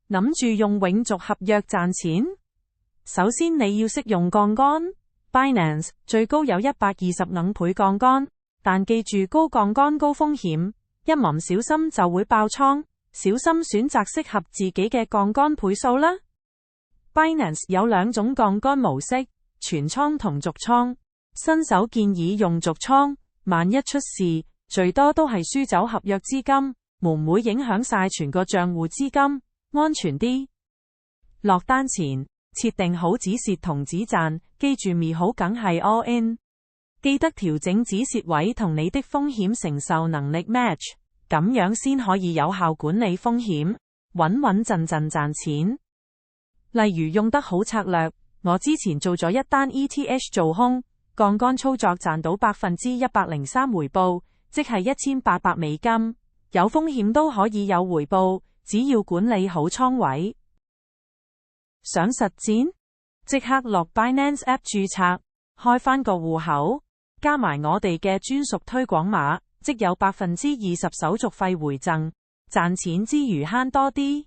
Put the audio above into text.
諗住用永續合約賺錢？首先你要識用槓桿。Binance 最高有120能倍槓桿，但記住高槓桿高風險，一唔小心就會爆倉，小心選擇適合自己嘅槓桿倍數啦。Binance 有兩種槓桿模式，全倉同續倉。新手建議用續倉，萬一出事，最多都係輸走合約資金，唔會影響晒全個賬戶資金，安全啲。落單前設定好止蝕同止賺，記住咪好梗係 all in， 記得調整止蝕位同你的風險承受能力 match， 咁樣先可以有效管理風險，穩穩陣陣賺錢。例如用得好策略，我之前做咗一單 ETH 做空，槓桿操作賺到103%回報，即係$1800，有風險都可以有回報，只要管理好倉位。想實戰？即刻落 Binance App 註冊，開返個戶口，加埋我哋嘅專屬推廣碼，即有20%手續費回贈，賺錢之餘慳多啲。